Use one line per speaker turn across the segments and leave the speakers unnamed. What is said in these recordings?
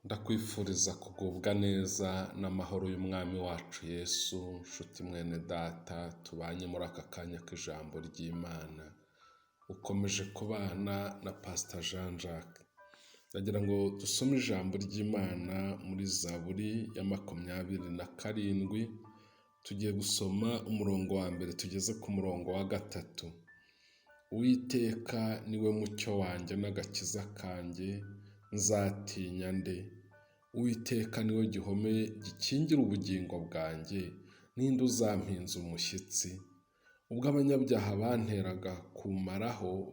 Ndakwifuriza kugubwa neza n'amahoro y'umwami wacu Yesu, nshuti mwene data tubanye muri aka kanya k'ijambo ry'Imana. Ukomeje kubana na Pastor Jacques. Ndagira ngo dusome ijambo ry'Imana muri Zaburi ya 27. Tugiye gusoma umurongo wa mbere tugeze ku murongo wa 3. Uwiteka niwe mucyo wanjye n'agakiza kanjye, nzatinya nde? Uwiteka niwe gihome gikingira ubugingo bwanjye, ninde uzampinza umushyitsi? Ubwo abanyabyaha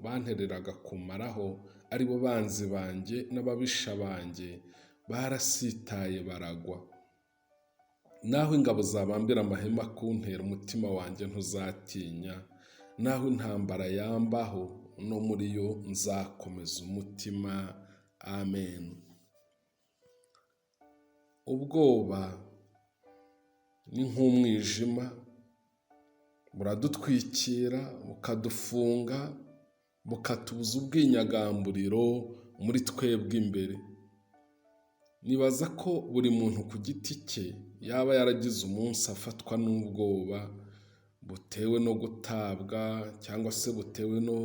bantereraga kumaraho, ari bo banzi banjye n'ababisha banjye, barasitaye baragwa. Naho ingabo zabambira amahema kuntera, umutima wanjye ntuzatinya. Naho intambara yambaho, no muri yo nzakomeza umutima. Amen. Ubwoba ni nk'umwijima, buradutwikira, bukadufunga, bukatubuza ubwinyagamburiro muri twebwe imbere. Nibaza ko buri muntu ku giti cye yaba yaragize umunsi afatwa n'ubwoba butewe no gutabwa, cyangwa se butewe no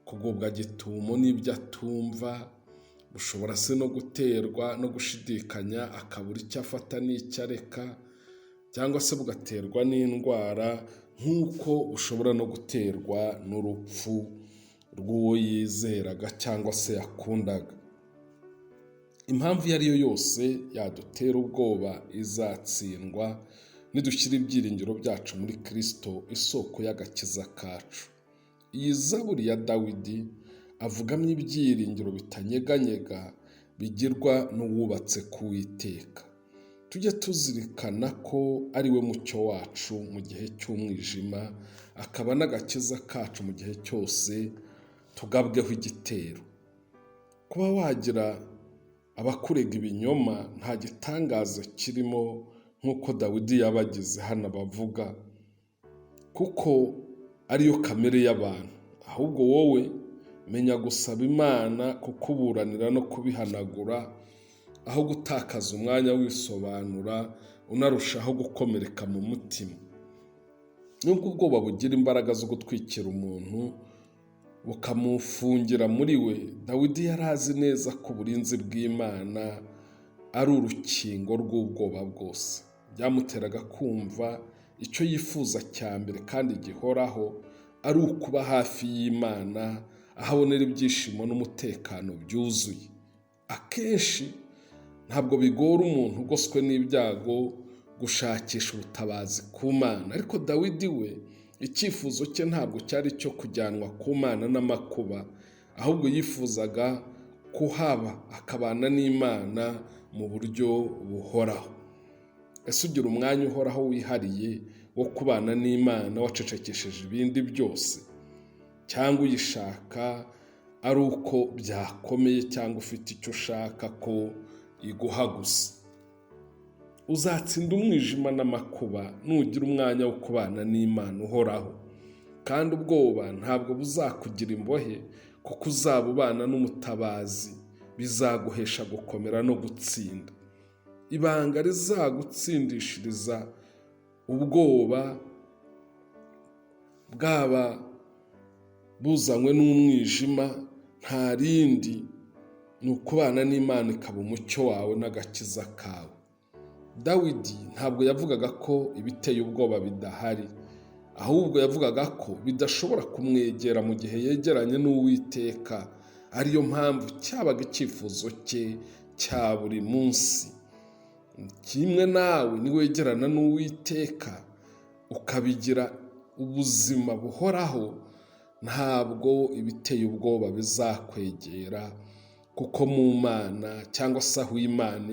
kugubwa gitumo n'ibyo atumva. Bushobora se no guterwa no gushidikanya, akabura icyo afata n'icyo areka, cyangwa se bugaterwa n'indwara, nk'uko bushobora no guterwa n'urupfu rw'uwo yizeraga cyangwa se yakundaga. Impamvu iyo ari yo yose yadutera ubwoba izatsindwa nidushyira ibyiringiro byacu muri Kristo, isoko y'agakiza kacu. Iyi Zaburi ya Dawidi avugamo ibyiringiro bitanyeganyega bigirwa n'uwubatse ku Uwiteka. Tujye tuzirikana ko ari we mucyo wacu mu gihe cy'umwijima, akaba n'agakiza kacu mu gihe cyose tugabweho igitero. Kuba wagira abakurega ibinyoma nta gitangaza kirimo, nk'uko Dawidi yabagize hano bavuga, kuko ariyo kamere y'abantu. Ahubwo wowe menya gusaba Imana kukuburanira no kubihanagura, aho gutakaza umwanya wisobanura unarushaho gukomereka mu mutima. Nubwo ubwoba bugira imbaraga zo gutwikira umuntu bukamufungira muri we, Dawidi yari azi neza ko uburinzi bw'Imana ari urukingo rw'ubwoba bwose. Byamuteraga kumva icyo yifuza cya mbere kandi gihoraho ari ukuba hafi y'Imana, aho abonera ibyishimo n'umutekano byuzuye. Akenshi ntabwo bigora umuntu ugoswe n'ibyago gushakisha ubutabazi ku Mana, ariko Dawidi we icyifuzo cye ntabwo cyari icyo kujyanwa ku Mana n'amakuba, ahubwo yifuzaga kuhaba akabana n'Imana mu buryo buhoraho. Ese ugira umwanya uhoraho wihariye wo kubana n'Imana wacecekesheje ibindi byose? Cyangwa uyishaka ari uko byakomeye, cyangwa ufite icyo ushaka ko iguha gusa? Uzatsinda umwijima n'amakuba nugira umwanya wo kubana n'Imana uhoraho, kandi ubwoba ntabwo buzakugira imbohe, kuko uzaba ubana n'umutabazi. Bizaguhesha gukomera no gutsinda. Ibanga rizagutsindishiriza ubwoba, bwaba buzanywe n'umwijima, nta rindi, ni ukubana n'Imana ikaba umucyo wawe n'agakiza kawe. Dawidi ntabwo yavugaga ko ibiteye ubwoba bidahari, ahubwo yavugaga ko bidashobora kumwegera mu gihe yegeranye n'Uwiteka. Ariyo mpamvu cyabaga icyifuzo cye cya buri munsi. Kimwe nawe niwegerana n'Uwiteka ukabigira ubuzima buhoraho, ntabwo ibiteye ubwoba bizakwegera, kuko mu Mana, cyangwa se aho Imana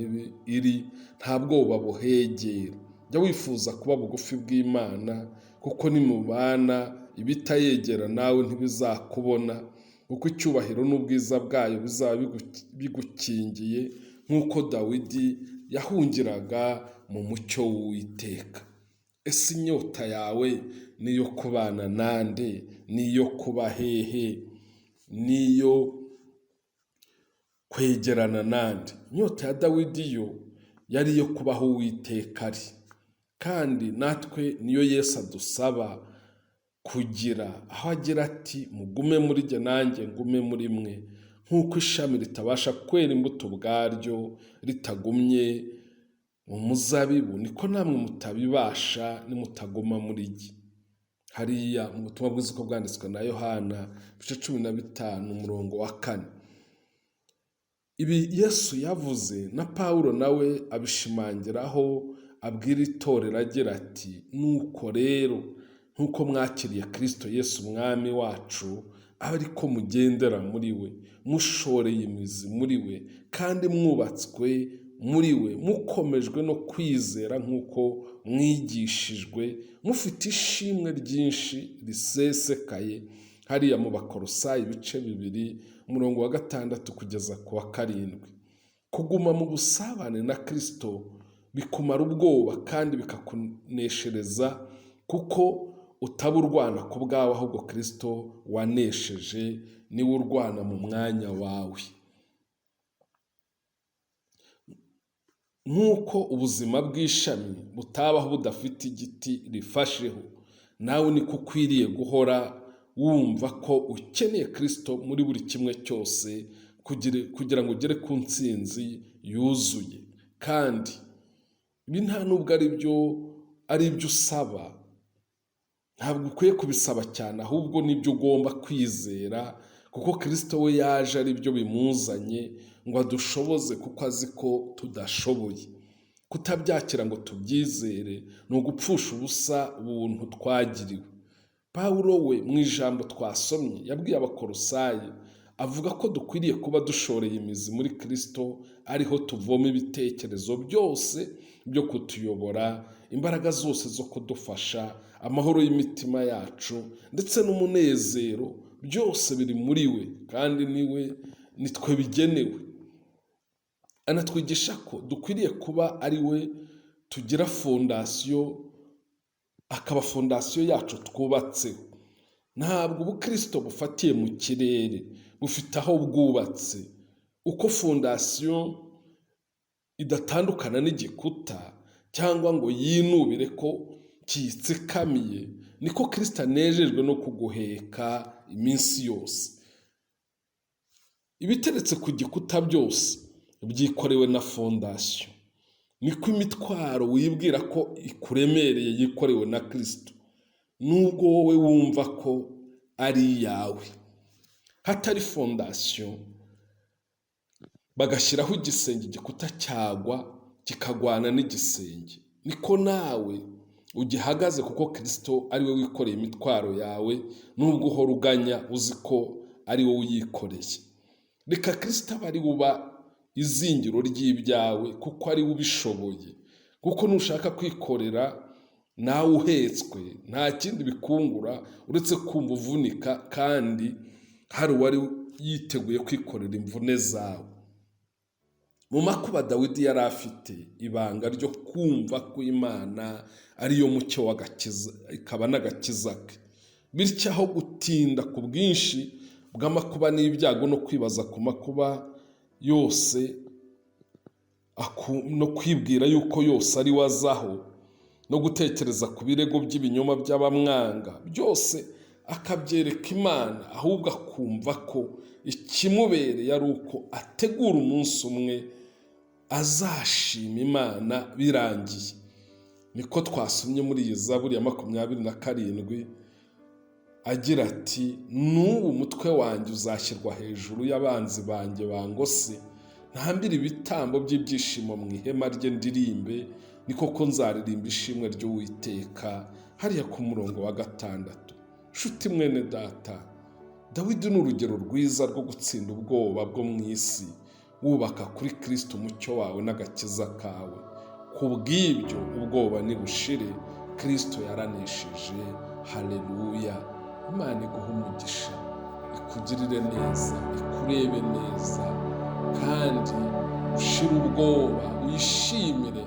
iri, nta bwoba buhegera. Jya wifuza kuba bugufi bw'Imana, kuko nimubana ibitayegera nawe ntibizakubona, kuko icyubahiro n'ubwiza bwayo bizaba bigukingiye, nk'uko Dawidi yahungiraga mu mucyo w'Uwiteka. Ese inyota yawe niyo kubana nande? Niyo kuba hehe? Niyo kwegerana nandi. Inyota ya Dawidi yo yari iyo kubaho Uwiteka ari, kandi natwe niyo Yesu adusaba kugira, aho agira ati mugume muri jye nanjye ngume muri mwe, nk'uko ishami ritabasha kwera imbuto ubwaryo ritagumye mu muzabibu, niko namwe mutabibasha nimutaguma muri jye. Hariya mu butumwa bwiza uko bwanditswe na Yohana 15:4. Ibi Yesu yavuze na Pawulo nawe abishimangiraho, abwira itorero agira ati nuko rero nk'uko mwakiriye Kristo Yesu umwami wacu, abe ariko mugendera muri we, mushoreye imizi muri we, kandi mwubatswe muri we, mukomejwe no kwizera nk'uko mwigishijwe, mufite ishimwe ryinshi risesekaye. Hariya mu Bakolosayi 2:6 kugeza ku 7. Kuguma mu busabane na Kristo bikumara ubwoba kandi bikakuneshereza, kuko utaba urwana ku bwawe, ahubwo Kristo wanesheje niwe urwana mu mwanya wawe. Nk'uko ubuzima bw'ishami butabaho budafite igiti rifasheho, nawe niko ukwiriye guhora wumva ko ukeneye Kristo muri buri kimwe cyose, kugira ngo ugere ku ntsinzi yuzuye. Kandi ibi nta nubwo ari ibyo usaba, ntabwo ukwiye kubisaba cyane, ahubwo nibyo ugomba kwizera, kuko Kristo we yaje ari byo bimuzanye ngo adushoboze, kuko azi ko tudashoboye. Kutabyakira ngo tubyizere ni ugupfusha ubusa ubuntu twagiriwe. Pawulo we mu ijambo twasomye yabwiye Abakolosayi, avuga ko dukwiriye kuba dushoreye imizi muri Kristo, ariho tuvoma ibitekerezo byose byo kutuyobora, imbaraga zose zo kudufasha, amahoro y'imitima yacu ndetse n'umunezero, byose biri muri we, kandi nitwe bigenewe. Anatwigisha ko dukwiriye kuba ari we tugira fondasiyo, akaba fondasiyo yacu twubatseho. Ntabwo ubukristo bufatiye mu kirere, bufite aho bwubatse. Uko fondasiyo idatandukana n'igikuta cyangwa ngo yinubire ko kiyitsikamiye, niko Kristo anejejwe no kuguheka iminsi yose. Ibiteretse ku gikuta byose byikorewe na fondasiyo, niko imitwaro wibwira ko ikuremereye yikorewe na Kristo, nubwo wowe wumva ko ari iyawe. Hatari fondasiyo bagashyiraho igisenge, igikuta cyagwa kikagwana n'igisenge, niko nawe ugihagaze, kuko Kristo ari we wikoreye imitwaro yawe, nubwo uhora uganya uzi ko ari wowe uyikoreye. Reka Kristo aba ari uba izingiro ry'ibyawe, kuko ari we ubishoboye. Kuko nushaka kwikorera nawe uhetswe, nta kindi bikungura uretse kumva uvunika, kandi hari uwari yiteguye kwikorera imvune zawe. Mu makuba Dawidi yari afite ibanga ryo kumva ko Imana ariyo mucyo w'agakiza, ikaba n'agakiza ke. Bityo aho gutinda ku bwinshi bw'amakuba n'ibyago no kwibaza ku makuba yose, no kwibwira yuko yose ari wazaho, no gutekereza ku birego by'ibinyoma by'abamwanga, byose akabyereka Imana, ahubwo akumva ko ikimubereye ari uko ategura umunsi umwe azashima Imana birangiye. Niko twasomye muri iyi Zaburi ya 27 agira ati n'ubu umutwe wanjye uzashyirwa hejuru y'abanzi banjye bangose, ntambire ibitambo by'ibyishimo mu ihema rye ndirimbe, ni koko nzaririmba ishimwe ry'Uwiteka. Hariya ku murongo wa 6. Nshuti mwene data, Dawidi ni urugero rwiza rwo gutsinda ubwoba bwo mu isi, wubaka kuri Kristo umucyo wawe n'agakiza kawe. Kubw'ibyo ubwoba nibushire, Kristo yaranesheje. Haleluya! Imana iguhe umugisha, ikugirire neza, ikurebe neza, kandi ushire ubwoba, wishimire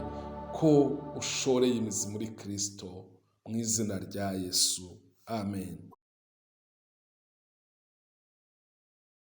ko ushoreye imizi muri Kristo, mu izina rya Yesu. Amen.